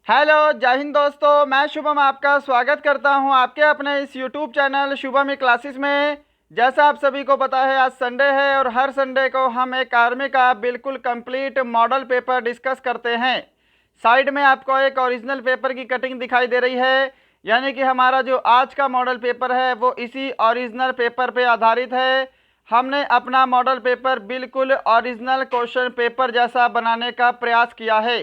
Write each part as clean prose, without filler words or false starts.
Hello जय हिंद दोस्तों, मैं शुभम आपका स्वागत करता हूं आपके अपने इस यूट्यूब चैनल शुभम ई क्लासेस में। जैसा आप सभी को पता है, आज संडे है और हर संडे को हम एक आर्मी का बिल्कुल कंप्लीट मॉडल पेपर डिस्कस करते हैं। साइड में आपको एक ओरिजिनल पेपर की कटिंग दिखाई दे रही है, यानी कि हमारा जो आज का मॉडल पेपर है वो इसी ओरिजिनल पेपर पे आधारित है। हमने अपना मॉडल पेपर बिल्कुल ओरिजिनल क्वेश्चन पेपर जैसा बनाने का प्रयास किया है।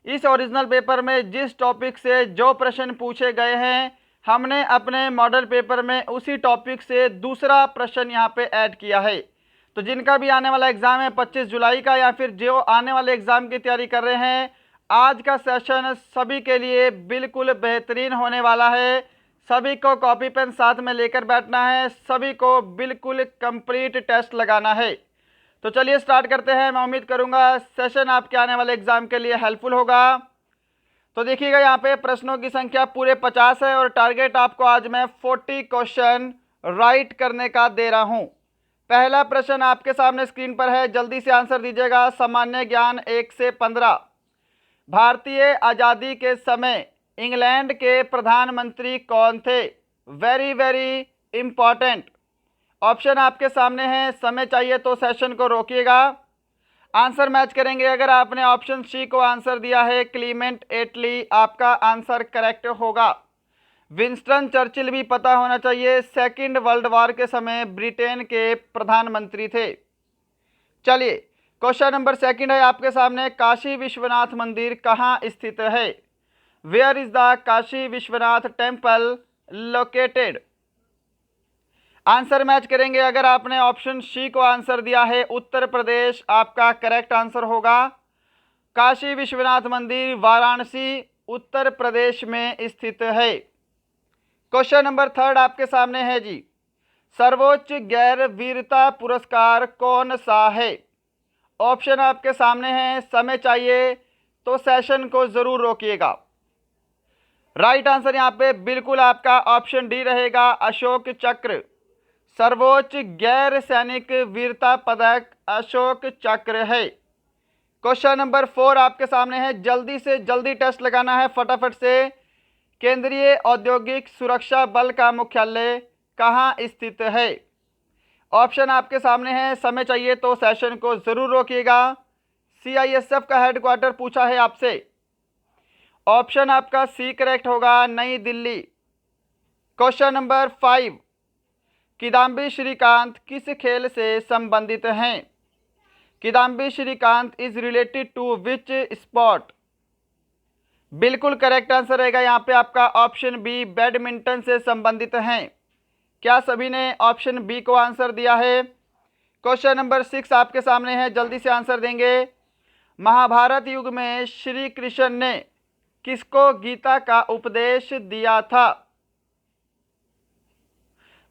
इस ओरिजिनल पेपर में जिस टॉपिक से जो प्रश्न पूछे गए हैं, हमने अपने मॉडल पेपर में उसी टॉपिक से दूसरा प्रश्न यहाँ पे ऐड किया है। तो जिनका भी आने वाला एग्ज़ाम है 25 जुलाई का, या फिर जो आने वाले एग्ज़ाम की तैयारी कर रहे हैं, आज का सेशन सभी के लिए बिल्कुल बेहतरीन होने वाला है। सभी को कॉपी पेन साथ में लेकर बैठना है, सभी को बिल्कुल कंप्लीट टेस्ट लगाना है। तो चलिए स्टार्ट करते हैं। मैं उम्मीद करूंगा सेशन आपके आने वाले एग्जाम के लिए हेल्पफुल होगा। तो देखिएगा, यहाँ पे प्रश्नों की संख्या पूरे 50 है और टारगेट आपको आज मैं 40 क्वेश्चन राइट करने का दे रहा हूँ। पहला प्रश्न आपके सामने स्क्रीन पर है, जल्दी से आंसर दीजिएगा। सामान्य ज्ञान 1 से 15। भारतीय आज़ादी के समय इंग्लैंड के प्रधानमंत्री कौन थे? Very very important. ऑप्शन आपके सामने हैं, समय चाहिए तो सेशन को रोकिएगा। आंसर मैच करेंगे। अगर आपने ऑप्शन सी को आंसर दिया है क्लीमेंट एटली, आपका आंसर करेक्ट होगा। विंस्टन चर्चिल भी पता होना चाहिए, सेकंड वर्ल्ड वॉर के समय ब्रिटेन के प्रधानमंत्री थे। चलिए क्वेश्चन नंबर सेकंड है आपके सामने, काशी विश्वनाथ मंदिर कहाँ स्थित है? Where is the Kashi Vishwanath temple located? Answer match करेंगे। अगर आपने ऑप्शन सी को आंसर दिया है उत्तर प्रदेश, आपका करेक्ट आंसर होगा। काशी विश्वनाथ मंदिर वाराणसी उत्तर प्रदेश में स्थित है। क्वेश्चन नंबर थर्ड आपके सामने है जी, सर्वोच्च गैर वीरता पुरस्कार कौन सा है? ऑप्शन आपके सामने हैं, समय चाहिए तो सेशन को जरूर रोकिएगा। राइट आंसर यहाँ पे बिल्कुल आपका ऑप्शन डी रहेगा, अशोक चक्र। सर्वोच्च गैर सैनिक वीरता पदक अशोक चक्र है। क्वेश्चन नंबर 4 आपके सामने है, जल्दी से जल्दी टेस्ट लगाना है फटाफट से। केंद्रीय औद्योगिक सुरक्षा बल का मुख्यालय कहाँ स्थित है? ऑप्शन आपके सामने है, समय चाहिए तो सेशन को जरूर रोकिएगा। सीआईएसएफ का हेडक्वार्टर पूछा है आपसे। ऑप्शन आपका सी करेक्ट होगा, नई दिल्ली। क्वेश्चन नंबर 5, किदाम्बी श्रीकांत किस खेल से संबंधित हैं? Kidambi Srikanth is related to which sport? बिल्कुल करेक्ट आंसर रहेगा यहाँ पे आपका ऑप्शन बी, बैडमिंटन से संबंधित हैं। क्या सभी ने ऑप्शन बी को आंसर दिया है? क्वेश्चन नंबर 6 आपके सामने है, जल्दी से आंसर देंगे। महाभारत युग में श्री कृष्ण ने किसको गीता का उपदेश दिया था?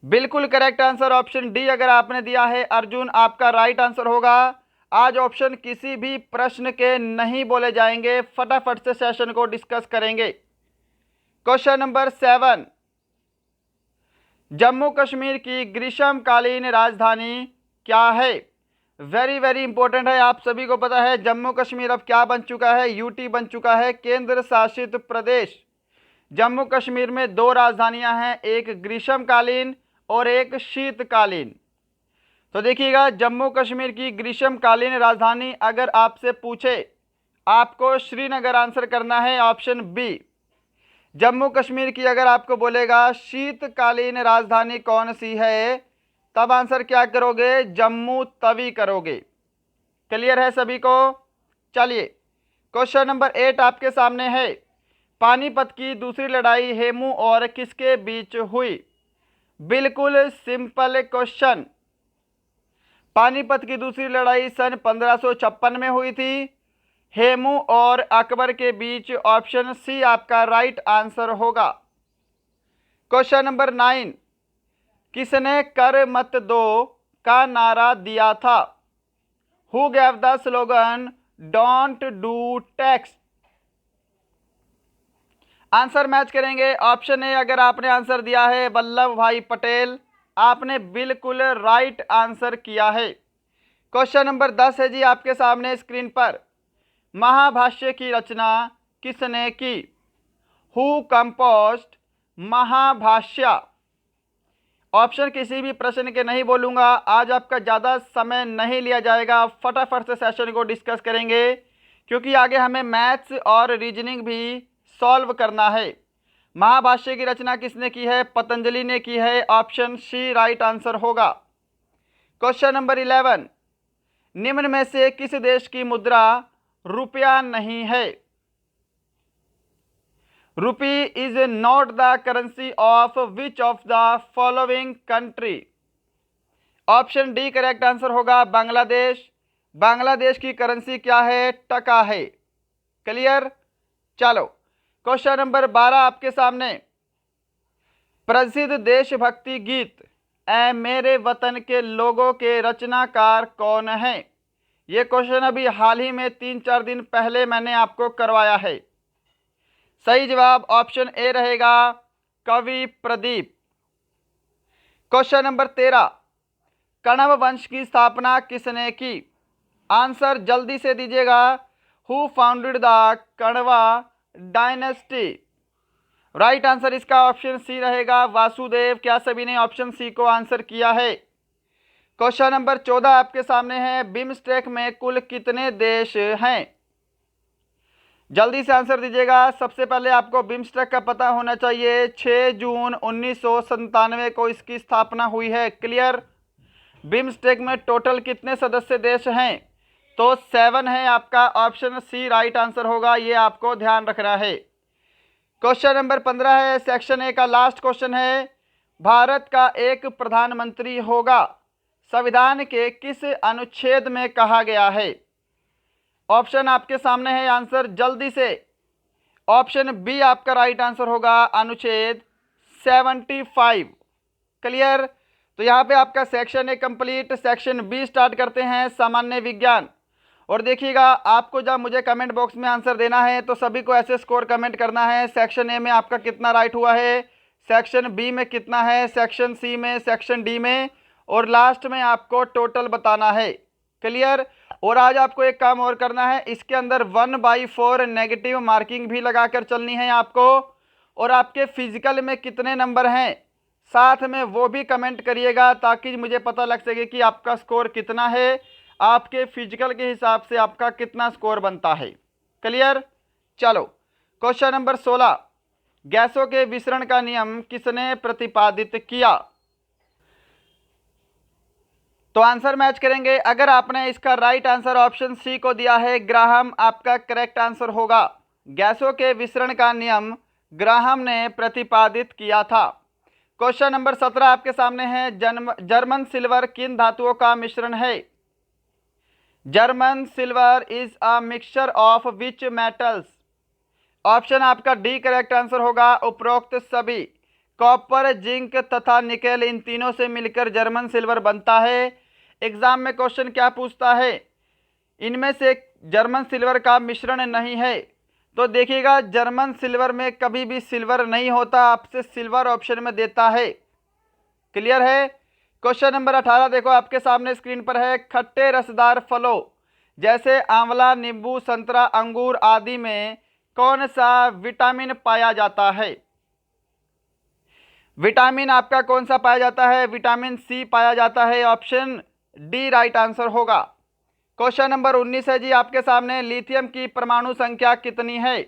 बिल्कुल करेक्ट आंसर ऑप्शन डी अगर आपने दिया है अर्जुन, आपका राइट आंसर होगा। आज ऑप्शन किसी भी प्रश्न के नहीं बोले जाएंगे, फटाफट से सेशन को डिस्कस करेंगे। क्वेश्चन नंबर 7, जम्मू कश्मीर की ग्रीष्मकालीन राजधानी क्या है? वेरी वेरी इंपॉर्टेंट है, आप सभी को पता है जम्मू कश्मीर अब क्या बन चुका है? यूटी बन चुका है, केंद्र शासित प्रदेश। जम्मू कश्मीर में 2 राजधानियां हैं, एक ग्रीष्मकालीन और एक शीतकालीन। तो देखिएगा, जम्मू कश्मीर की ग्रीष्मकालीन राजधानी अगर आपसे पूछे, आपको श्रीनगर आंसर करना है, ऑप्शन बी। जम्मू कश्मीर की अगर आपको बोलेगा शीतकालीन राजधानी कौन सी है, तब आंसर क्या करोगे? जम्मू तवी करोगे। क्लियर है सभी को? चलिए क्वेश्चन नंबर 8 आपके सामने है, पानीपत की दूसरी लड़ाई हेमू और किसके बीच हुई? बिल्कुल सिंपल क्वेश्चन। पानीपत की दूसरी लड़ाई सन 1556 में हुई थी, हेमू और अकबर के बीच। ऑप्शन सी आपका राइट आंसर होगा। क्वेश्चन नंबर 9, किसने कर मत दो का नारा दिया था? Who gave the slogan don't do tax? Answer match करेंगे। ऑप्शन ए अगर आपने आंसर दिया है वल्लभ भाई पटेल, आपने बिल्कुल राइट आंसर किया है। क्वेश्चन नंबर 10 है जी आपके सामने स्क्रीन पर, महाभाष्य की रचना किसने की? Who composed Mahabhashya? ऑप्शन किसी भी प्रश्न के नहीं बोलूंगा, आज आपका ज़्यादा समय नहीं लिया जाएगा, फटाफट से सेशन को डिस्कस करेंगे क्योंकि आगे हमें मैथ्स और रीजनिंग भी सॉल्व करना है। महाभाष्य की रचना किसने की है? पतंजलि ने की है। ऑप्शन सी राइट आंसर होगा। क्वेश्चन नंबर 11, निम्न में से किस देश की मुद्रा रुपया नहीं है? रुपी is not the currency of which of the following country? Option D correct answer होगा, बांग्लादेश। बांग्लादेश की करेंसी क्या है? टका है। क्लियर? चलो क्वेश्चन नंबर 12 आपके सामने, प्रसिद्ध देशभक्ति गीत ऐ मेरे वतन के लोगों के रचनाकार कौन है? ये क्वेश्चन अभी हाल ही में 3-4 दिन पहले मैंने आपको करवाया है। सही जवाब ऑप्शन ए रहेगा, कवि प्रदीप। क्वेश्चन नंबर 13, कण्व वंश की स्थापना किसने की? आंसर जल्दी से दीजिएगा। Who founded the Kanva dynasty? Right answer इसका ऑप्शन सी रहेगा, वासुदेव। क्या सभी ने ऑप्शन सी को आंसर किया है? क्वेश्चन नंबर 14 आपके सामने है, बिम्स्टेक में कुल कितने देश हैं? जल्दी से आंसर दीजिएगा। सबसे पहले आपको बिम्स्टेक का पता होना चाहिए, 6 जून 1997 को इसकी स्थापना हुई है। क्लियर? बिम्स्टेक में टोटल कितने सदस्य देश हैं? तो 7 है। आपका ऑप्शन सी राइट आंसर होगा, ये आपको ध्यान रखना है। क्वेश्चन नंबर 15 है, सेक्शन ए का लास्ट क्वेश्चन है, भारत का एक प्रधानमंत्री होगा, संविधान के किस अनुच्छेद में कहा गया है? ऑप्शन आपके सामने है, आंसर जल्दी से। ऑप्शन बी आपका राइट आंसर होगा, अनुच्छेद 75। क्लियर? तो यहाँ पे आपका section A complete. Section B start करते हैं, सामान्य विज्ञान। और देखिएगा, आपको जब मुझे कमेंट बॉक्स में आंसर देना है तो सभी को ऐसे स्कोर कमेंट करना है, सेक्शन ए में आपका कितना राइट हुआ है, सेक्शन बी में कितना है, सेक्शन सी में, सेक्शन डी में, और लास्ट में आपको टोटल बताना है। क्लियर? और आज आपको एक काम और करना है, इसके अंदर 1/4 नेगेटिव मार्किंग भी लगाकर चलनी है आपको। और आपके फिजिकल में कितने नंबर हैं साथ में वो भी कमेंट करिएगा, ताकि मुझे पता लग सके कि आपका स्कोर कितना है, आपके फिजिकल के हिसाब से आपका कितना स्कोर बनता है। क्लियर? चलो क्वेश्चन नंबर 16, गैसों के विसरण का नियम किसने प्रतिपादित किया? तो आंसर मैच करेंगे। अगर आपने इसका राइट आंसर ऑप्शन सी को दिया है, ग्राहम, आपका करेक्ट आंसर होगा। गैसों के विसरण का नियम ग्राहम ने प्रतिपादित किया था। क्वेश्चन नंबर 17 आपके सामने है, जर्मन सिल्वर किन धातुओं का मिश्रण है? German silver is a mixture of which metals? Option आपका डी करेक्ट आंसर होगा, उपरोक्त सभी। कॉपर, जिंक तथा निकेल, इन तीनों से मिलकर जर्मन सिल्वर बनता है। एग्जाम में क्वेश्चन क्या पूछता है, इनमें से जर्मन सिल्वर का मिश्रण नहीं है, तो देखिएगा जर्मन सिल्वर में कभी भी सिल्वर नहीं होता, आपसे सिल्वर ऑप्शन में देता है। क्लियर है? क्वेश्चन नंबर 18 देखो आपके सामने स्क्रीन पर है, खट्टे रसदार फलों जैसे आंवला, नींबू, संतरा, अंगूर आदि में कौन सा विटामिन पाया जाता है? विटामिन आपका कौन सा पाया जाता है? विटामिन सी पाया जाता है। ऑप्शन डी राइट आंसर होगा। क्वेश्चन नंबर 19 है जी आपके सामने, लिथियम की परमाणु संख्या कितनी है?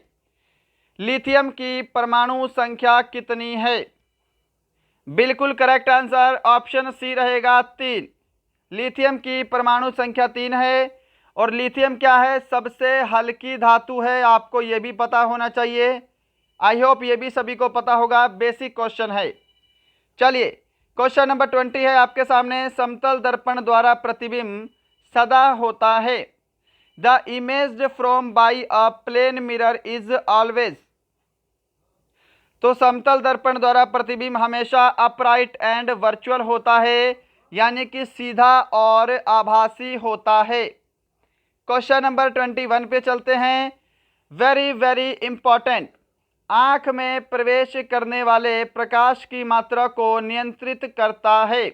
लिथियम की परमाणु संख्या कितनी है? बिल्कुल करेक्ट आंसर ऑप्शन सी रहेगा, 3। लिथियम की परमाणु संख्या 3 है। और लिथियम क्या है? सबसे हल्की धातु है, आपको ये भी पता होना चाहिए। आई होप ये भी सभी को पता होगा, बेसिक क्वेश्चन है। चलिए क्वेश्चन नंबर 20 है आपके सामने, समतल दर्पण द्वारा प्रतिबिंब सदा होता है। The image from by a plane mirror is always. तो समतल दर्पण द्वारा प्रतिबिंब हमेशा अपराइट एंड वर्चुअल होता है, यानी कि सीधा और आभासी होता है। क्वेश्चन नंबर 21 पे चलते हैं, वेरी वेरी इंपॉर्टेंट, आँख में प्रवेश करने वाले प्रकाश की मात्रा को नियंत्रित करता है।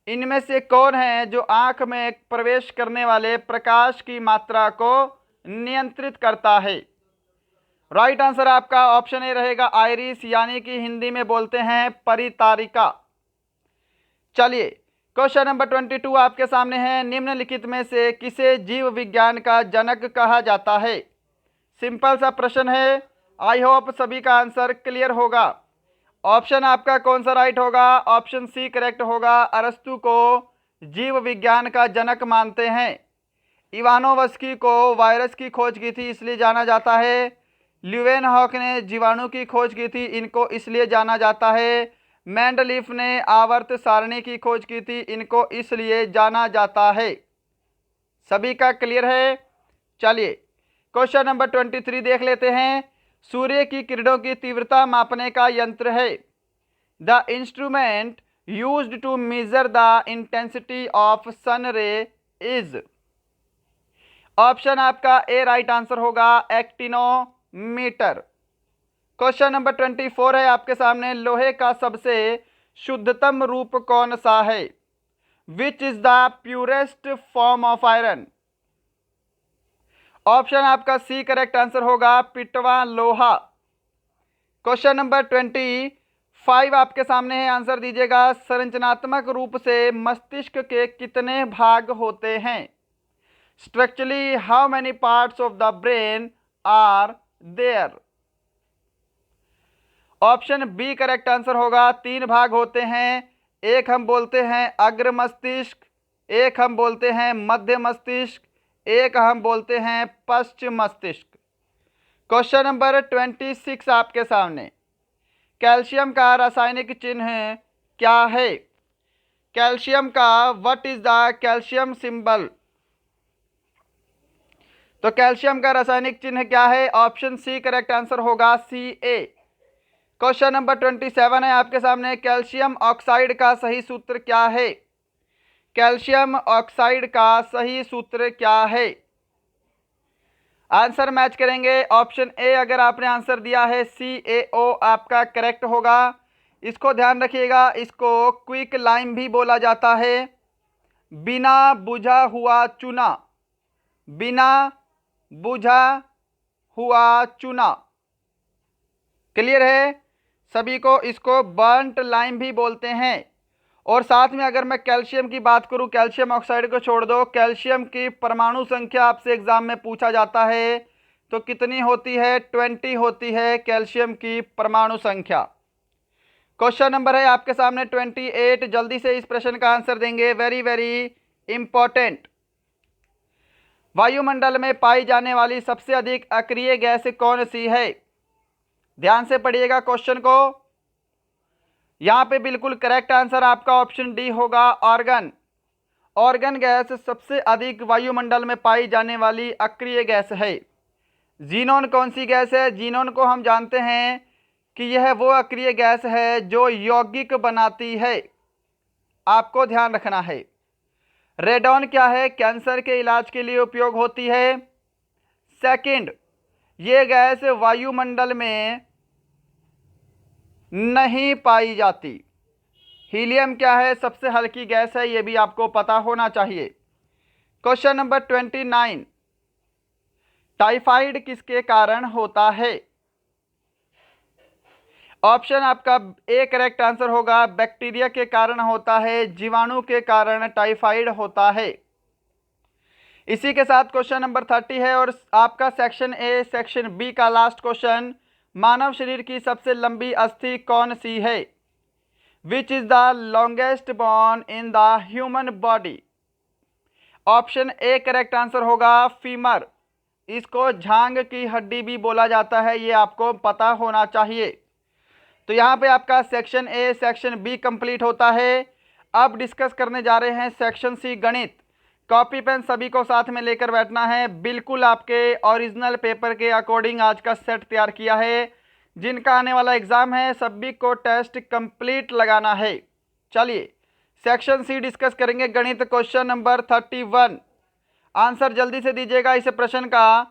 इनमें से कौन है जो आँख में प्रवेश करने वाले प्रकाश की मात्रा को नियंत्रित करता है? राइट आंसर आपका ऑप्शन ए रहेगा आइरिस, यानी कि हिंदी में बोलते हैं परितारिका। चलिए क्वेश्चन नंबर 22 आपके सामने है। निम्नलिखित में से किसे जीव विज्ञान का जनक कहा जाता है? सिंपल सा प्रश्न है, आई होप सभी का आंसर क्लियर होगा। ऑप्शन आपका कौन सा राइट होगा? ऑप्शन सी करेक्ट होगा। अरस्तु को जीव विज्ञान का जनक मानते हैं। इवानोवस्की को वायरस की खोज की थी इसलिए जाना जाता है। ल्यूवेनहॉक ने जीवाणु की खोज की थी, इनको इसलिए जाना जाता है। मेंडलीफ ने आवर्त सारणी की खोज की थी, इनको इसलिए जाना जाता है। सभी का क्लियर है? चलिए क्वेश्चन नंबर 23 देख लेते हैं। सूर्य की किरणों की तीव्रता मापने का यंत्र है। The instrument used to measure the intensity of sun ray is. Option आपका ए राइट आंसर होगा, एक्टिनोमीटर। क्वेश्चन नंबर 24 है आपके सामने। लोहे का सबसे शुद्धतम रूप कौन सा है? Which is the purest form of iron? Option आपका सी करेक्ट आंसर होगा, पिटवा लोहा। क्वेश्चन नंबर 25 आपके सामने है, आंसर दीजिएगा। संरचनात्मक रूप से मस्तिष्क के कितने भाग होते हैं? Structurally how many parts of the brain are there? Option B correct answer होगा, 3 भाग होते हैं। एक हम बोलते हैं अग्र मस्तिष्क, एक हम बोलते हैं मध्य मस्तिष्क, एक हम बोलते हैं पश्चिम मस्तिष्क। क्वेश्चन नंबर 26 आपके सामने। कैल्शियम का रासायनिक चिन्ह क्या है? कैल्शियम का what is the calcium symbol? तो कैल्शियम का रासायनिक चिन्ह क्या है? ऑप्शन सी करेक्ट आंसर होगा, Ca। क्वेश्चन नंबर 27 है आपके सामने। कैल्शियम ऑक्साइड का सही सूत्र क्या है? कैल्शियम ऑक्साइड का सही सूत्र क्या है? आंसर मैच करेंगे। ऑप्शन ए अगर आपने आंसर दिया है CaO आपका करेक्ट होगा। इसको ध्यान रखिएगा, इसको क्विक लाइम भी बोला जाता है। बिना बुझा हुआ चूना, बिना बुझा हुआ चूना। क्लियर है सभी को? इसको बर्न्ट लाइम भी बोलते हैं। और साथ में अगर मैं कैल्शियम की बात करूं, कैल्शियम ऑक्साइड को छोड़ दो, कैल्शियम की परमाणु संख्या आपसे एग्जाम में पूछा जाता है तो कितनी होती है? 20 होती है कैल्शियम की परमाणु संख्या। क्वेश्चन नंबर है आपके सामने 28। जल्दी से इस प्रश्न का आंसर देंगे, वेरी वेरी इंपॉर्टेंट। वायुमंडल में पाई जाने वाली सबसे अधिक अक्रिय गैस कौन सी है? ध्यान से पढ़िएगा क्वेश्चन को। यहां पे बिल्कुल करेक्ट आंसर आपका ऑप्शन डी होगा, ऑर्गन। ऑर्गन गैस सबसे अधिक वायुमंडल में पाई जाने वाली अक्रिय गैस है। जीनोन कौन सी गैस है? जीनोन को हम जानते हैं कि यह वो अक्रिय गैस है जो यौगिक बनाती है, आपको ध्यान रखना है। रेडॉन क्या है? कैंसर के इलाज के लिए उपयोग होती है। सेकंड, ये गैस वायुमंडल में नहीं पाई जाती। हीलियम क्या है? सबसे हल्की गैस है, ये भी आपको पता होना चाहिए। Question number 29। टाइफाइड किसके कारण होता है? ऑप्शन आपका ए करेक्ट आंसर होगा, बैक्टीरिया के कारण होता है, जीवाणु के कारण टाइफाइड होता है। इसी के साथ क्वेश्चन नंबर 30 है और आपका सेक्शन ए सेक्शन बी का लास्ट क्वेश्चन। मानव शरीर की सबसे लंबी अस्थि कौन सी है? Which is the longest bone in the human body? Option A correct answer होगा, फीमर। इसको झांग की हड्डी भी बोला जाता है, ये आपको पता होना चाहिए। तो यहाँ पे आपका section A section B complete होता है। अब डिस्कस करने जा रहे हैं सेक्शन सी गणित। कॉपी पेन सभी को साथ में लेकर बैठना है। बिल्कुल आपके ओरिजिनल पेपर के अकॉर्डिंग आज का सेट तैयार किया है। जिनका आने वाला एग्जाम है सभी को टेस्ट कंप्लीट लगाना है। चलिए सेक्शन सी डिस्कस करेंगे, गणित क्वेश्चन नंबर 31। आंसर जल्दी से दीजिएगा इस प्रश्न का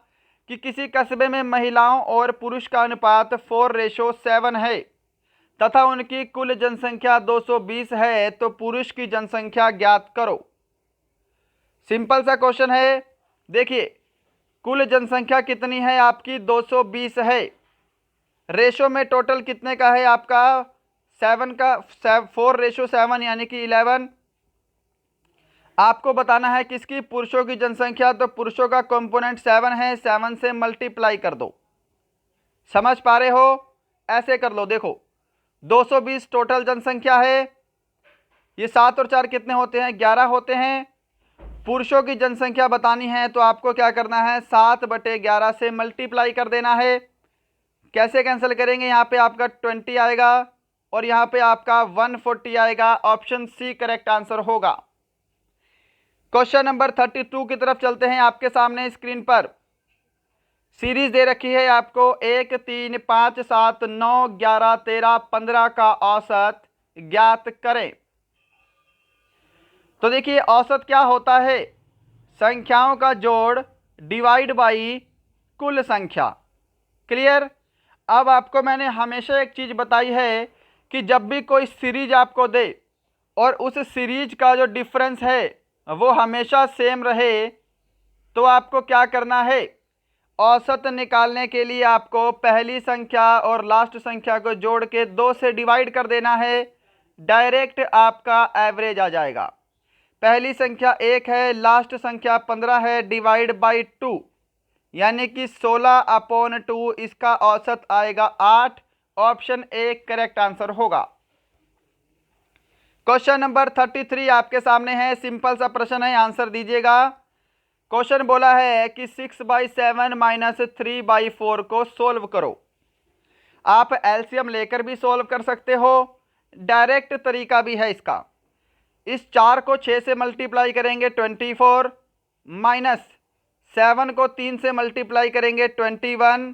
कि किसी कस्बे में महिलाओं और पुरुष का अनुपात 4:7 है तथा उनकी कुल जनसंख्या 220 है, तो पुरुष की जनसंख्या ज्ञात करो। सिंपल सा क्वेश्चन है। देखिए कुल जनसंख्या कितनी है आपकी 220 है। रेशो में टोटल कितने का है आपका 7 का 4:7 यानी कि 11। आपको बताना है किसकी, पुरुषों की जनसंख्या, तो पुरुषों का कंपोनेंट 7 है, 7 से मल्टीप्लाई कर दो। समझ पा रहे हो, ऐसे कर लो। देखो 220 टोटल जनसंख्या है, ये 7 और 4 कितने होते हैं 11 होते हैं। पुरुषों की जनसंख्या बतानी है तो आपको क्या करना है 7/11 से मल्टीप्लाई कर देना है। कैसे कैंसिल करेंगे, यहाँ पे आपका 20 आएगा और यहाँ पे आपका 140 आएगा। ऑप्शन सी करेक्ट आंसर होगा। क्वेश्चन नंबर 32 की तरफ चलते हैं। आपके सामने स्क्रीन पर सीरीज दे रखी है आपको 1, 3, 5, 7, 9, 11, 13, 15 का औसत ज्ञात करें। तो देखिए औसत क्या होता है, संख्याओं का जोड़ डिवाइड बाई कुल संख्या। क्लियर। अब आपको मैंने हमेशा एक चीज बताई है कि जब भी कोई सीरीज आपको दे और उस सीरीज का जो डिफरेंस है वो हमेशा सेम रहे तो आपको क्या करना है, औसत निकालने के लिए आपको पहली संख्या और लास्ट संख्या को जोड़ के 2 से डिवाइड कर देना है। डायरेक्ट आपका एवरेज आ जाएगा। पहली संख्या 1 है, लास्ट संख्या 15 है, डिवाइड बाई 2 यानी कि 16/2, इसका औसत आएगा 8। ऑप्शन ए करेक्ट आंसर होगा। क्वेश्चन नंबर 33 आपके सामने है, सिंपल सा प्रश्न है, आंसर दीजिएगा। क्वेश्चन बोला है कि 6/7 - 3/4 को सोल्व करो। आप एलसीएम लेकर भी सोल्व कर सकते हो, डायरेक्ट तरीका भी है इसका। इस 4 को 6 से मल्टीप्लाई करेंगे 24, माइनस 7 को 3 से मल्टीप्लाई करेंगे 21,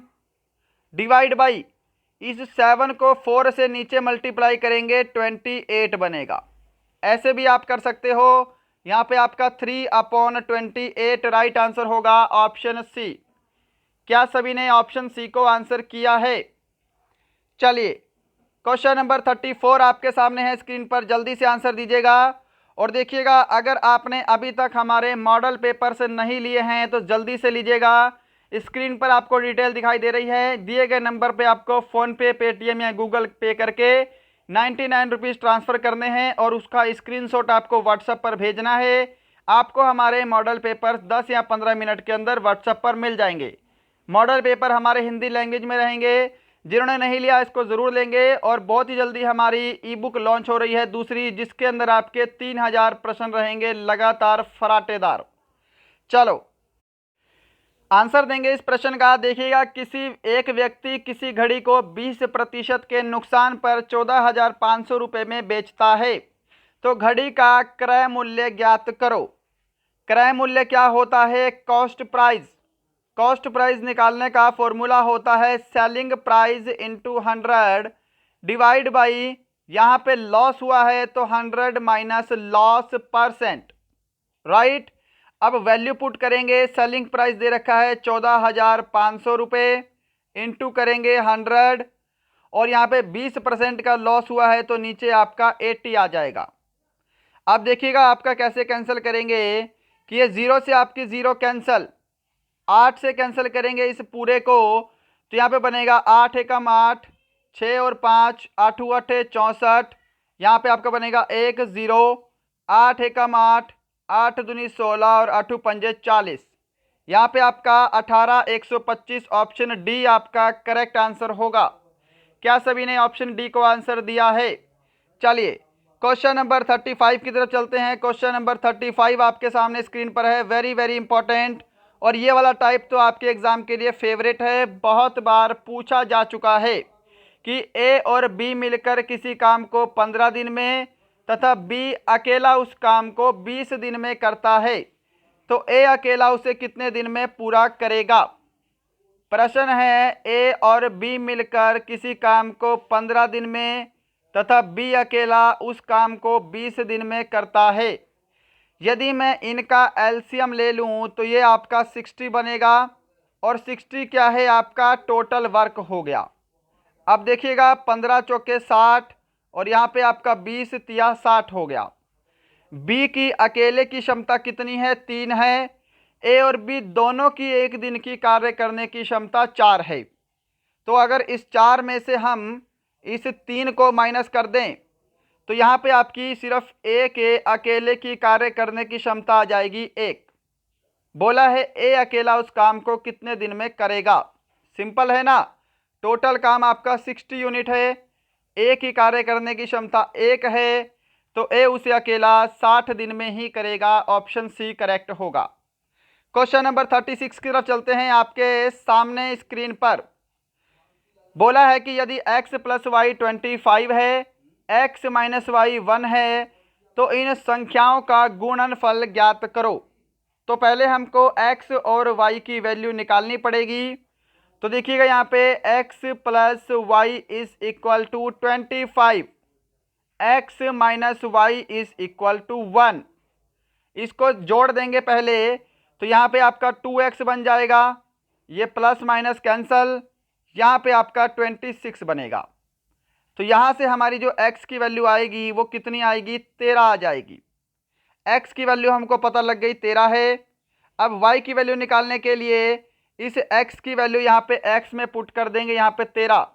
डिवाइड बाई इस 7 को 4 से नीचे मल्टीप्लाई करेंगे 28 बनेगा। ऐसे भी आप कर सकते हो। यहाँ पे आपका 3/28 राइट आंसर होगा। Option C. क्या सभी ने ऑप्शन सी को आंसर किया है? चलिए क्वेश्चन नंबर 34 आपके सामने है स्क्रीन पर, जल्दी से आंसर दीजिएगा। और देखिएगा अगर आपने अभी तक हमारे मॉडल पेपर से नहीं लिए हैं तो जल्दी से लीजिएगा। स्क्रीन पर आपको डिटेल दिखाई दे रही है, दिए गए नंबर पे आपको फ़ोनपे, पेटीएम या गूगल पे करके 99 रुपीज़ ट्रांसफ़र करने हैं और उसका स्क्रीनशॉट आपको व्हाट्सएप पर भेजना है। आपको हमारे मॉडल पेपर 10 या 15 मिनट के अंदर व्हाट्सएप पर मिल जाएंगे। मॉडल पेपर हमारे हिंदी लैंग्वेज में रहेंगे। जिन्होंने नहीं लिया इसको ज़रूर लेंगे। और बहुत ही जल्दी हमारी ई बुक लॉन्च हो रही है दूसरी, जिसके अंदर आपके 3000 प्रश्न रहेंगे लगातार फराटेदार। चलो आंसर देंगे इस प्रश्न का। देखिएगा किसी एक व्यक्ति किसी घड़ी को 20% के नुकसान पर 14,500 रुपये में बेचता है, तो घड़ी का क्रय मूल्य ज्ञात करो। क्रय मूल्य क्या होता है, कॉस्ट प्राइस। कॉस्ट प्राइस निकालने का फॉर्मूला होता है selling price into 100 divide by, यहाँ पे लॉस हुआ है तो 100 माइनस लॉस परसेंट, राइट। अब वैल्यू पुट करेंगे, सेलिंग प्राइस दे रखा है 14,500 रुपये, इंटू करेंगे 100 और यहाँ पे 20% का लॉस हुआ है तो नीचे आपका 80 आ जाएगा। अब देखिएगा आपका कैसे कैंसिल करेंगे कि ये 0 से आपकी 0 कैंसिल, 8 से कैंसिल करेंगे इस पूरे को तो यहाँ पे बनेगा 8 एकम 8, 6 और 5, 8 8 64, यहाँ पे आपका बनेगा 1 0, 8 एकम 8, 8 दूनी 16 और 8 पंजे 40, यहाँ पे आपका 18 125। ऑप्शन डी आपका करेक्ट आंसर होगा। क्या सभी ने ऑप्शन डी को आंसर दिया है? चलिए क्वेश्चन नंबर 35 की तरफ चलते हैं। क्वेश्चन नंबर 35 आपके सामने स्क्रीन पर है, वेरी वेरी इंपॉर्टेंट। और ये वाला टाइप तो आपके एग्जाम के लिए फेवरेट है, बहुत बार पूछा जा चुका है कि ए और बी मिलकर किसी काम को 15 दिन में तथा बी अकेला उस काम को 20 दिन में करता है, तो ए अकेला उसे कितने दिन में पूरा करेगा? प्रश्न है ए और बी मिलकर किसी काम को 15 दिन में तथा बी अकेला उस काम को 20 दिन में करता है। यदि मैं इनका एलसीएम ले लूं तो ये आपका 60 बनेगा और 60 क्या है आपका टोटल वर्क हो गया। अब देखिएगा 15 चौके 60 और यहाँ पे आपका 20 तिया 60 हो गया। बी की अकेले की क्षमता कितनी है, 3 है, ए और बी दोनों की एक दिन की कार्य करने की क्षमता 4 है। तो अगर इस 4 में से हम इस 3 को माइनस कर दें तो यहाँ पे आपकी सिर्फ ए के अकेले की कार्य करने की क्षमता आ जाएगी 1। बोला है ए अकेला उस काम को कितने दिन में करेगा। सिंपल है ना। टोटल काम आपका 60 यूनिट है, ए की कार्य करने की क्षमता 1 है, तो ए उसे अकेला 60 दिन में ही करेगा। ऑप्शन सी करेक्ट होगा। क्वेश्चन नंबर 36 की तरफ चलते हैं। आपके सामने स्क्रीन पर बोला है कि यदि x प्लस वाई 25 है, x माइनस वाई 1 है, तो इन संख्याओं का गुणनफल ज्ञात करो। तो पहले हमको x और y की वैल्यू निकालनी पड़ेगी। तो देखिएगा यहाँ पे x plus Y is equal to 25, x minus Y is equal to 1। इसको जोड़ देंगे पहले, तो यहाँ पे आपका 2x बन जाएगा, ये प्लस माइनस कैंसल, यहाँ पे आपका 26 बनेगा। तो यहाँ से हमारी जो x की वैल्यू आएगी वो कितनी आएगी, 13 आ जाएगी। x की वैल्यू हमको पता लग गई 13 है। अब y की वैल्यू निकालने के लिए इस x की वैल्यू यहाँ पे x में पुट कर देंगे, यहाँ पे 13।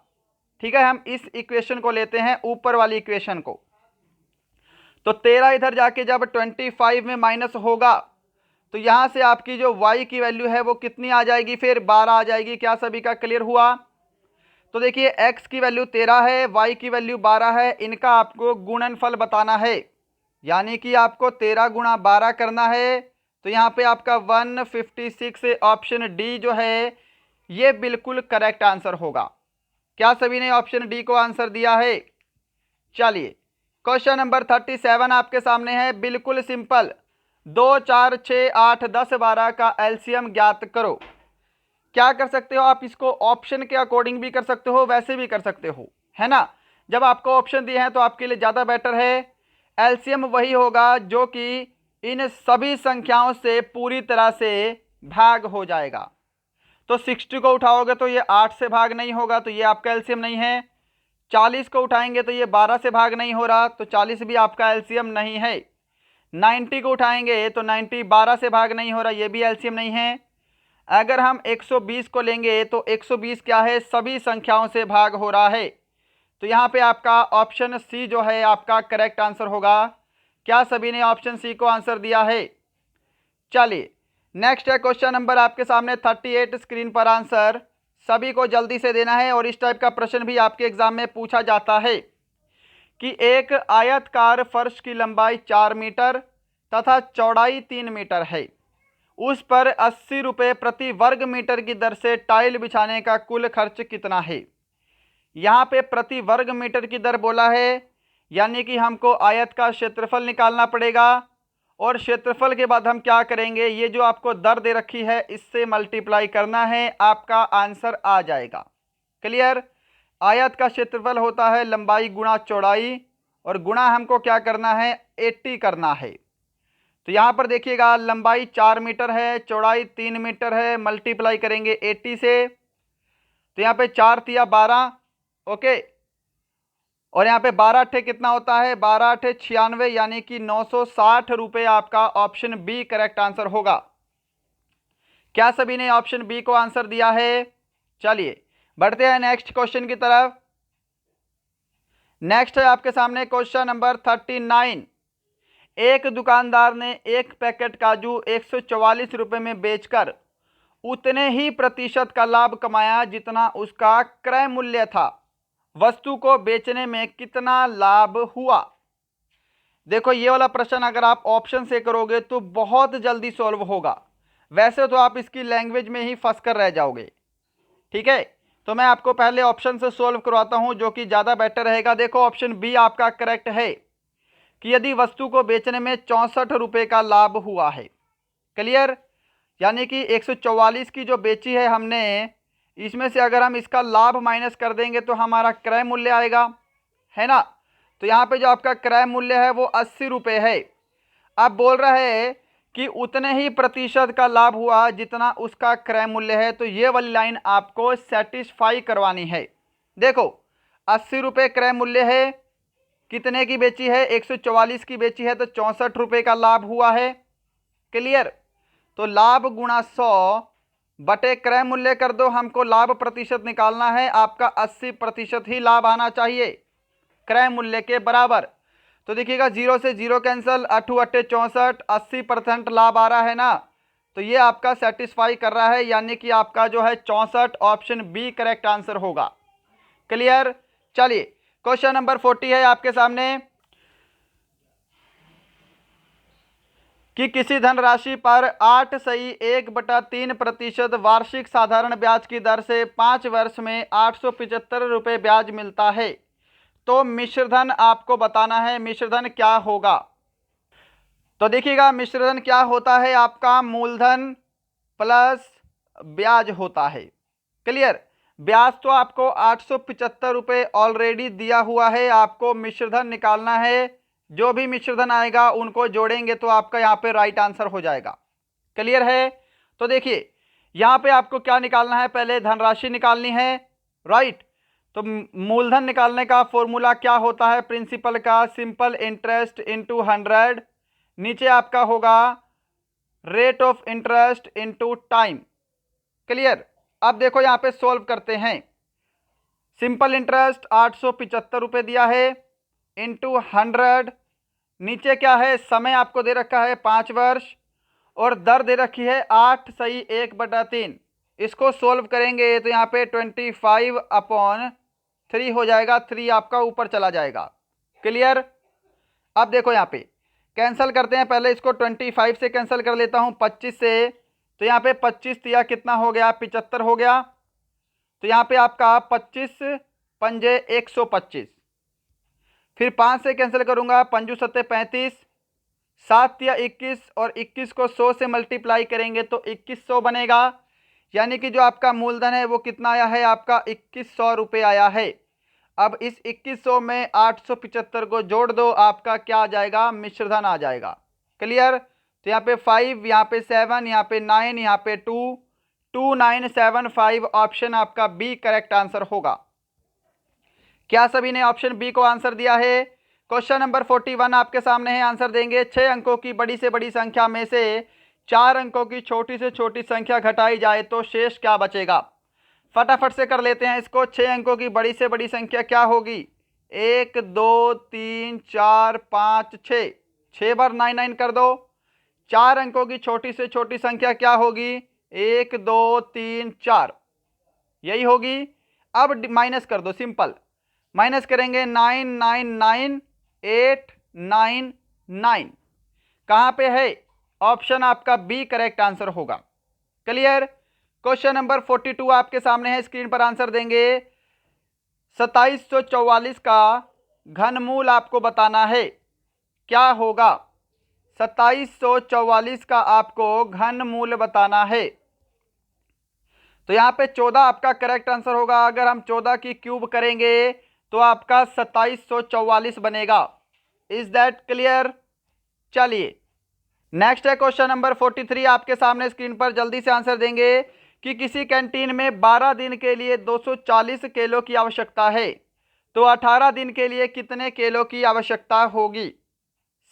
ठीक है, हम इस इक्वेशन को लेते हैं, ऊपर वाली इक्वेशन को। तो 13 इधर जाके जब 25 में माइनस होगा तो यहाँ से आपकी जो y की वैल्यू है वो कितनी आ जाएगी, फिर 12 आ जाएगी। क्या सभी का क्लियर हुआ। तो देखिए x की वैल्यू 13 है, y की वैल्यू 12 है, इनका आपको गुणनफल बताना है, यानी कि आपको 13 गुणा 12 करना है। तो यहाँ पे आपका 156 ऑप्शन डी जो है ये बिल्कुल करेक्ट आंसर होगा। क्या सभी ने ऑप्शन डी को आंसर दिया है। चलिए क्वेश्चन नंबर 37 आपके सामने है, बिल्कुल सिंपल। 2, 4, 6, 8, 10, 12 का एलसीएम ज्ञात करो। क्या कर सकते हो आप, इसको ऑप्शन के अकॉर्डिंग भी कर सकते हो, वैसे भी कर सकते हो, है ना। जब आपको ऑप्शन दिए हैं तो आपके लिए ज़्यादा बेटर है। एलसीएम वही होगा जो कि इन सभी संख्याओं से पूरी तरह से भाग हो जाएगा। तो 60 को उठाओगे तो ये 8 से भाग नहीं होगा, तो ये आपका एलसीएम नहीं है। 40 को उठाएंगे तो ये 12 से भाग नहीं हो रहा, तो 40 भी आपका एलसीएम नहीं है। 90 को उठाएंगे तो 90 12 से भाग नहीं हो रहा, ये भी एलसीएम नहीं है। अगर हम 120 को लेंगे तो 120 क्या है, सभी संख्याओं से भाग हो रहा है। तो यहाँ पे आपका ऑप्शन सी जो है आपका करेक्ट आंसर होगा। क्या सभी ने ऑप्शन सी को आंसर दिया है। चलिए नेक्स्ट है क्वेश्चन नंबर आपके सामने 38 स्क्रीन पर। आंसर सभी को जल्दी से देना है, और इस टाइप का प्रश्न भी आपके एग्जाम में पूछा जाता है कि एक आयतकार फर्श की लंबाई 4 मीटर तथा चौड़ाई 3 मीटर है, उस पर 80 रुपये प्रति वर्ग मीटर की दर से टाइल बिछाने का कुल खर्च कितना है। यहाँ पे प्रति वर्ग मीटर की दर बोला है, यानी कि हमको आयत का क्षेत्रफल निकालना पड़ेगा, और क्षेत्रफल के बाद हम क्या करेंगे, ये जो आपको दर दे रखी है इससे मल्टीप्लाई करना है, आपका आंसर आ जाएगा। क्लियर। आयत का क्षेत्रफल होता है लंबाई गुणा चौड़ाई, और गुणा हमको क्या करना है, 80 करना है। तो यहाँ पर देखिएगा लंबाई 4 मीटर है, चौड़ाई 3 मीटर है, मल्टीप्लाई करेंगे 80 से। तो यहाँ पे 4 तिया 12, ओके, और यहाँ पे 12 अट्ठे कितना होता है, 12 अट्ठे 96, यानी कि 960 रुपये आपका ऑप्शन बी करेक्ट आंसर होगा। क्या सभी ने ऑप्शन बी को आंसर दिया है। चलिए बढ़ते हैं नेक्स्ट क्वेश्चन की तरफ। नेक्स्ट है आपके सामने क्वेश्चन नंबर 39। एक दुकानदार ने एक पैकेट काजू 144 रुपये में बेचकर उतने ही प्रतिशत का लाभ कमाया जितना उसका क्रय मूल्य था। वस्तु को बेचने में कितना लाभ हुआ। देखो ये वाला प्रश्न अगर आप ऑप्शन से करोगे तो बहुत जल्दी सॉल्व होगा, वैसे तो आप इसकी लैंग्वेज में ही फंस कर रह जाओगे। ठीक है, तो मैं आपको पहले ऑप्शन से सॉल्व करवाता हूं जो कि ज़्यादा बेटर रहेगा। देखो ऑप्शन बी आपका करेक्ट है कि यदि वस्तु को बेचने में 64 रुपये का लाभ हुआ है। क्लियर, यानी कि 144 की जो बेची है हमने, इसमें से अगर हम इसका लाभ माइनस कर देंगे तो हमारा क्रय मूल्य आएगा, है ना। तो यहाँ पे जो आपका क्रय मूल्य है वो 80 रुपये है। अब बोल रहे हैं कि उतने ही प्रतिशत का लाभ हुआ जितना उसका क्रय मूल्य है, तो ये वाली लाइन आपको सेटिस्फाई करवानी है। देखो 80 रुपये क्रय मूल्य है, कितने की बेची है, 144 की बेची है, तो 64 रुपये का लाभ हुआ है। क्लियर। तो लाभ गुणा 100 बटे क्रय मूल्य कर दो, हमको लाभ प्रतिशत निकालना है, आपका 80% ही लाभ आना चाहिए क्रय मूल्य के बराबर। तो देखिएगा 0 से 0 कैंसल, 8 8 64, 80% लाभ आ रहा है ना, तो ये आपका सेटिस्फाई कर रहा है, यानी कि आपका जो है 64 ऑप्शन बी करेक्ट आंसर होगा। क्लियर। चलिए क्वेश्चन नंबर 40 है आपके सामने कि किसी धनराशि पर 8.1/3% वार्षिक साधारण ब्याज की दर से 5 वर्ष में 875 रुपये ब्याज मिलता है, तो मिश्रधन आपको बताना है, मिश्रधन क्या होगा। तो देखिएगा मिश्रधन क्या होता है, आपका मूलधन प्लस ब्याज होता है। क्लियर। ब्याज तो आपको 875 रुपये ऑलरेडी दिया हुआ है, आपको मिश्रधन निकालना है, जो भी मिश्रधन आएगा उनको जोड़ेंगे तो आपका यहाँ पे राइट आंसर हो जाएगा। क्लियर है। तो देखिए यहाँ पे आपको क्या निकालना है, पहले धनराशि निकालनी है, राइट। तो मूलधन निकालने का फॉर्मूला क्या होता है, प्रिंसिपल का सिंपल इंटरेस्ट इनटू 100, नीचे आपका होगा rate of interest into time. Clear. अब देखो यहाँ पे सॉल्व करते हैं, सिंपल इंटरेस्ट 875 रुपये दिया है इनटू 100, नीचे क्या है, समय आपको दे रखा है 5 वर्ष और दर दे रखी है 8/1/3। इसको सोल्व करेंगे तो यहाँ पे 25/3 हो जाएगा, 3 आपका ऊपर चला जाएगा। क्लियर। अब देखो यहाँ पे कैंसिल करते हैं, पहले इसको 25 से कैंसिल कर लेता हूँ 25 से, तो यहाँ पे 25 दिया कितना हो गया, 75 हो गया। तो यहाँ पे आपका 25 पंजे 125, फिर 5 से कैंसिल करूंगा, 5 सत्ते 35, 7 या 21 और 21 को 100 से मल्टीप्लाई करेंगे तो 2100 बनेगा, यानी कि जो आपका मूलधन है वो कितना आया है, आपका 2100 रुपये आया है। अब इस 2100 में 875 को जोड़ दो, आपका क्या आ जाएगा, मिश्रधन आ जाएगा। क्लियर। तो यहाँ पे 5, यहाँ पे 7, यहाँ पे 9, यहाँ पे 2, 2975 ऑप्शन आपका बी करेक्ट आंसर होगा। क्या सभी ने ऑप्शन बी को आंसर दिया है। क्वेश्चन नंबर 41 आपके सामने है, आंसर देंगे। 6 अंकों की बड़ी से बड़ी संख्या में से 4 अंकों की छोटी से छोटी संख्या घटाई जाए तो शेष क्या बचेगा। फटाफट से कर लेते हैं इसको। 6 अंकों की बड़ी से बड़ी संख्या क्या होगी, 1 2 3 4 5 6, 6 बार 9 9 कर दो। 4 अंकों की छोटी से छोटी संख्या क्या होगी, 1 2 3 4, यही होगी। अब माइनस कर दो, सिंपल माइनस करेंगे, 9 9 9 8 9 9, कहाँ पे है, ऑप्शन आपका बी करेक्ट आंसर होगा। क्लियर। क्वेश्चन नंबर 42 आपके सामने है, स्क्रीन पर आंसर देंगे। 2744 का घनमूल आपको बताना है, क्या होगा, 2744 का आपको घनमूल बताना है। तो यहाँ पे 14 आपका करेक्ट आंसर होगा, अगर हम 14 की क्यूब करेंगे तो आपका 2744 बनेगा। Is that clear. चलिए नेक्स्ट है क्वेश्चन नंबर 43 आपके सामने, स्क्रीन पर जल्दी से आंसर देंगे कि किसी कैंटीन में 12 दिन के लिए 240 किलो की आवश्यकता है, तो 18 दिन के लिए कितने किलो की आवश्यकता होगी।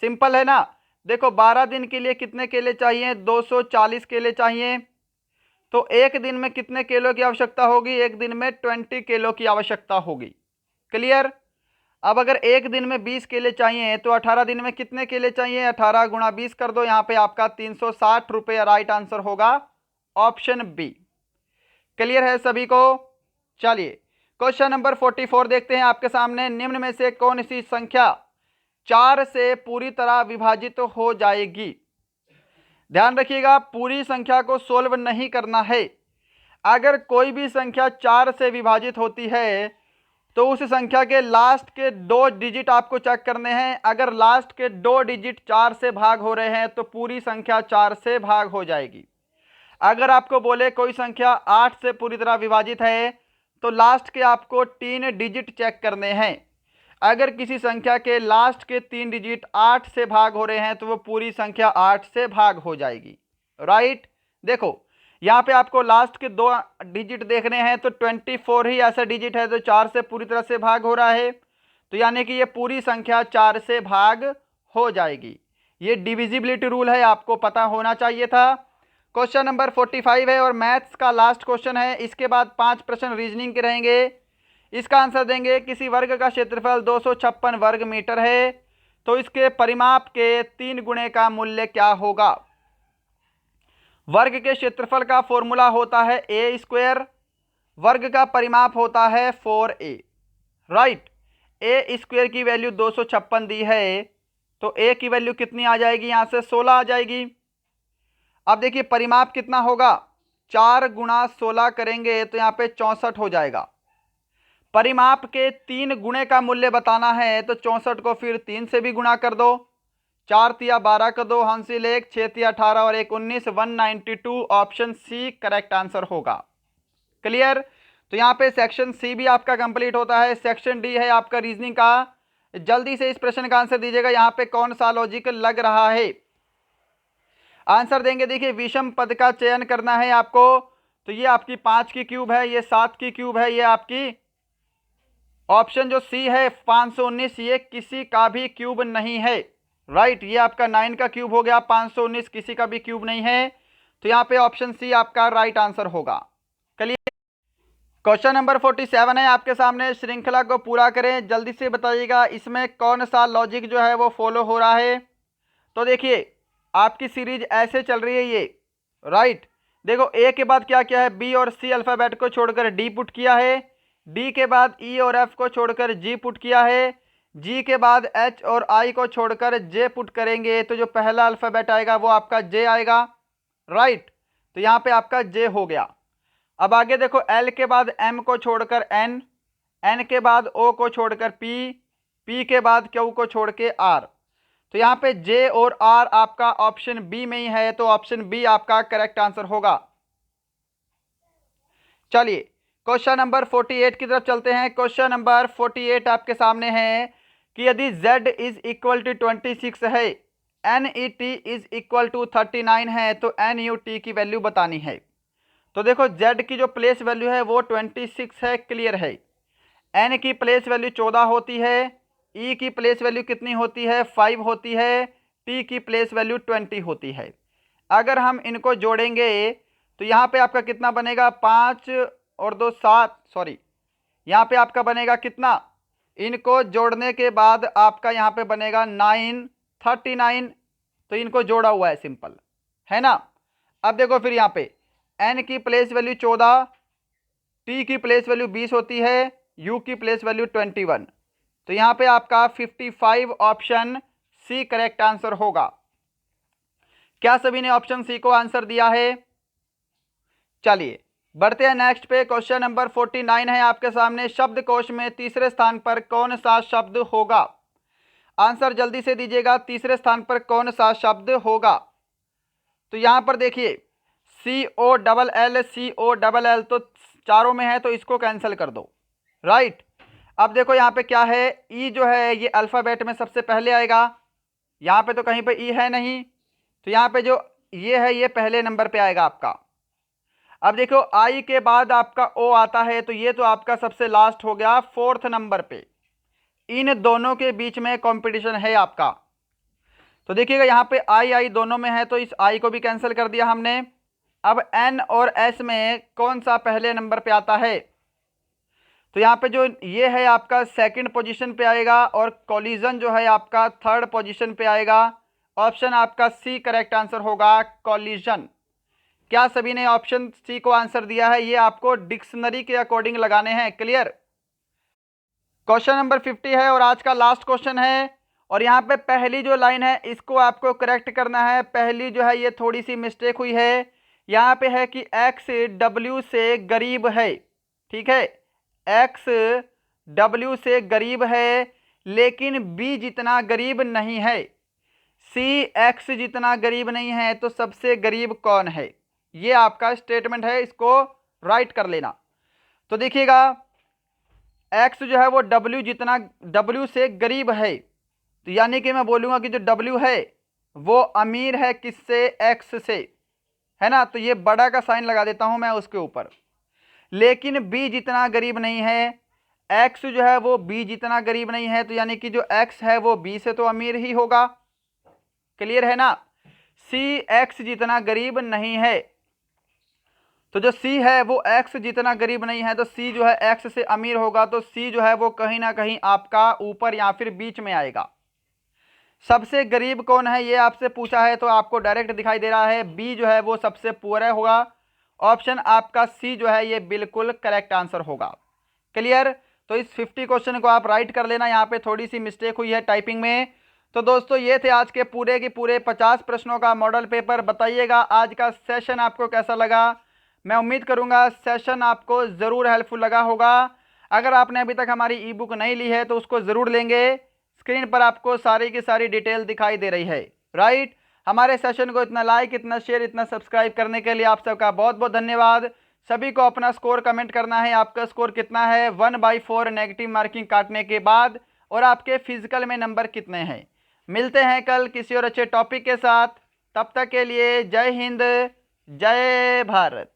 सिंपल है ना। देखो 12 दिन के लिए कितने केले चाहिए, 240 केले चाहिए, तो एक दिन में कितने किलो की आवश्यकता होगी, एक दिन में 20 किलो की आवश्यकता होगी। क्लियर। अब अगर एक दिन में 20 केले चाहिए तो 18 दिन में कितने केले चाहिए, 18 गुणा 20 कर दो, यहाँ पे आपका 360 रुपये राइट आंसर होगा, ऑप्शन बी। क्लियर है सभी को। चलिए क्वेश्चन नंबर 44 देखते हैं आपके सामने। निम्न में से कौन सी संख्या 4 से पूरी तरह विभाजित हो जाएगी। ध्यान रखिएगा, पूरी संख्या को सोल्व नहीं करना है। अगर कोई भी संख्या 4 से विभाजित होती है तो उस संख्या के लास्ट के 2 डिजिट आपको चेक करने हैं। अगर लास्ट के 2 डिजिट 4 से भाग हो रहे हैं तो पूरी संख्या 4 से भाग हो जाएगी। अगर आपको बोले कोई संख्या 8 से पूरी तरह विभाजित है तो लास्ट के आपको 3 डिजिट चेक करने हैं। अगर किसी संख्या के लास्ट के 3 डिजिट 8 से भाग हो रहे हैं तो वो पूरी संख्या 8 से भाग हो जाएगी, राइट। देखो यहाँ पे आपको लास्ट के 2 डिजिट देखने हैं, तो 24 ही ऐसा डिजिट है जो 4 से पूरी तरह से भाग हो रहा है, तो यानी कि ये पूरी संख्या 4 से भाग हो जाएगी। ये डिविजिबिलिटी रूल है, आपको पता होना चाहिए था। क्वेश्चन नंबर 45 है और मैथ्स का लास्ट क्वेश्चन है। इसके बाद 5 प्रश्न रीजनिंग के रहेंगे। इसका आंसर देंगे, किसी वर्ग का क्षेत्रफल 256 वर्ग मीटर है तो इसके परिमाप के 3 गुणे का मूल्य क्या होगा। वर्ग के क्षेत्रफल का फॉर्मूला होता है ए स्क्वायर, वर्ग का परिमाप होता है 4a, राइट। ए स्क्वायर की वैल्यू 256 दी है तो ए की वैल्यू कितनी आ जाएगी, यहां से 16 आ जाएगी। अब देखिए परिमाप कितना होगा, 4 गुणा 16 करेंगे तो यहां पे 64 हो जाएगा। परिमाप के 3 गुणे का मूल्य बताना है तो 64 को फिर 3 से भी गुणा कर दो, 4 तिया 12 कर दो, हासिल 1, 6 तिया 18 और 1 19, 192। ऑप्शन सी करेक्ट आंसर होगा। क्लियर। तो यहाँ पे सेक्शन सी भी आपका कंप्लीट होता है। सेक्शन डी है आपका रीजनिंग का। जल्दी से इस प्रश्न का आंसर दीजिएगा, यहाँ पे कौन सा लॉजिक लग रहा है। आंसर देंगे, देखिए विषम पद का चयन करना है आपको, तो ये आपकी 5 की क्यूब है, ये 7 की क्यूब है, ये आपकी ऑप्शन जो सी है 519 ये किसी का भी क्यूब नहीं है, राइट। ये आपका 9 का क्यूब हो गया, 519 किसी का भी क्यूब नहीं है, तो यहाँ पे ऑप्शन सी आपका राइट आंसर होगा। क्लियर। क्वेश्चन नंबर 47 है आपके सामने। श्रृंखला को पूरा करें, जल्दी से बताइएगा इसमें कौन सा लॉजिक जो है वो फॉलो हो रहा है। तो देखिए आपकी सीरीज ऐसे चल रही है ये, राइट। देखो ए के बाद क्या क्या है, बी और सी अल्फाबेट को छोड़कर डी पुट किया है, डी के बाद ई और एफ को छोड़कर जी पुट किया है, जी के बाद एच और आई को छोड़कर जे पुट करेंगे तो जो पहला अल्फाबेट आएगा वो आपका जे आएगा, राइट। तो यहाँ पे आपका जे हो गया। अब आगे देखो एल के बाद एम को छोड़कर एन, एन के बाद ओ को छोड़कर पी, पी के बाद क्यू को छोड़ के आर, तो यहाँ पे जे और आर आपका ऑप्शन बी में ही है, तो ऑप्शन बी आपका करेक्ट आंसर होगा। चलिए क्वेश्चन नंबर 48 की तरफ चलते हैं। क्वेश्चन नंबर 48 आपके सामने है कि यदि z इज इक्वल टू 26 है, NET इज इक्वल टू 39 है तो NUT की वैल्यू बतानी है। तो देखो z की जो प्लेस वैल्यू है वो 26 है, क्लियर है। n की प्लेस वैल्यू 14 होती है, e की प्लेस वैल्यू कितनी होती है 5 होती है, t की प्लेस वैल्यू 20 होती है। अगर हम इनको जोड़ेंगे तो यहाँ पे आपका कितना बनेगा, 5 और 2 7, सॉरी यहाँ पे आपका बनेगा कितना, इनको जोड़ने के बाद आपका यहाँ पे बनेगा 9 39, तो इनको जोड़ा हुआ है सिंपल, है ना। अब देखो फिर यहाँ पे n की प्लेस वैल्यू 14, t की प्लेस वैल्यू 20 होती है, u की प्लेस वैल्यू 21, तो यहाँ पे आपका 55 ऑप्शन सी करेक्ट आंसर होगा। क्या सभी ने ऑप्शन सी को आंसर दिया है। चलिए बढ़ते हैं नेक्स्ट पे। क्वेश्चन नंबर 49 है आपके सामने। शब्दकोश में तीसरे स्थान पर कौन सा शब्द होगा। आंसर जल्दी से दीजिएगा, तीसरे स्थान पर कौन सा शब्द होगा। तो यहां पर देखिए COLL COLL तो चारों में है तो इसको कैंसिल कर दो, राइट। अब देखो यहाँ पे क्या है, ई जो है ये अल्फाबेट में सबसे पहले आएगा, यहाँ पे तो कहीं पे ई है नहीं, तो यहाँ पे जो ये है ये पहले नंबर पे आएगा आपका। अब देखो आई के बाद आपका ओ आता है तो ये तो आपका सबसे लास्ट हो गया 4th नंबर पे। इन दोनों के बीच में कंपटीशन है आपका, तो देखिएगा यहाँ पे आई आई दोनों में है तो इस आई को भी कैंसिल कर दिया हमने। अब एन और एस में कौन सा पहले नंबर पे आता है, तो यहाँ पे जो ये है आपका सेकंड पोजीशन पे आएगा और कॉलिजन जो है आपका 3rd पोजीशन पे आएगा। ऑप्शन आपका सी करेक्ट आंसर होगा, कॉलिजन। क्या सभी ने ऑप्शन सी को आंसर दिया है, ये आपको डिक्शनरी के अकॉर्डिंग लगाने हैं, क्लियर। क्वेश्चन नंबर 50 है और आज का लास्ट क्वेश्चन है और यहाँ पे पहली जो लाइन है इसको आपको करेक्ट करना है। पहली जो है ये थोड़ी सी मिस्टेक हुई है, यहाँ पे है कि एक्स डब्ल्यू से गरीब है, ठीक है, एक्स डब्ल्यू से गरीब है लेकिन बी जितना गरीब नहीं है, सी एक्स जितना गरीब नहीं है, तो सबसे गरीब कौन है, ये आपका स्टेटमेंट है, इसको राइट कर लेना। तो देखिएगा एक्स जो है वो डब्ल्यू से गरीब है, तो यानी कि मैं बोलूँगा कि जो डब्ल्यू है वो अमीर है किससे, एक्स से, है ना। तो ये बड़ा का साइन लगा देता हूँ मैं उसके ऊपर, लेकिन बी जितना गरीब नहीं है, एक्स जो है वो बी जितना गरीब नहीं है, तो यानी कि जो एक्स है वो बी से तो अमीर ही होगा, क्लियर है ना। सी एक्स जितना गरीब नहीं है। तो जो सी है वो एक्स जितना गरीब नहीं है, तो सी जो है एक्स से अमीर होगा, तो सी जो है वो कहीं ना कहीं आपका ऊपर या फिर बीच में आएगा। सबसे गरीब कौन है ये आपसे पूछा है, तो आपको डायरेक्ट दिखाई दे रहा है बी जो है वो सबसे पुअर होगा। ऑप्शन आपका सी जो है ये बिल्कुल करेक्ट आंसर होगा। क्लियर? तो इस 50 क्वेश्चन को आप राइट कर लेना, यहाँ पे थोड़ी सी मिस्टेक हुई है टाइपिंग में। तो दोस्तों ये थे आज के पूरे के पूरे 50 प्रश्नों का मॉडल पेपर। बताइएगा आज का सेशन आपको कैसा लगा। मैं उम्मीद करूंगा सेशन आपको ज़रूर हेल्पफुल लगा होगा। अगर आपने अभी तक हमारी ई बुक नहीं ली है तो उसको ज़रूर लेंगे। स्क्रीन पर आपको सारी की सारी डिटेल दिखाई दे रही है, राइट। हमारे सेशन को इतना लाइक, इतना शेयर, इतना सब्सक्राइब करने के लिए आप सबका बहुत बहुत धन्यवाद। सभी को अपना स्कोर कमेंट करना है। आपका स्कोर कितना है 1/4 नेगेटिव मार्किंग काटने के बाद, और आपके फिजिकल में नंबर कितने हैं। मिलते हैं कल किसी और अच्छे टॉपिक के साथ। तब तक के लिए जय हिंद, जय भारत।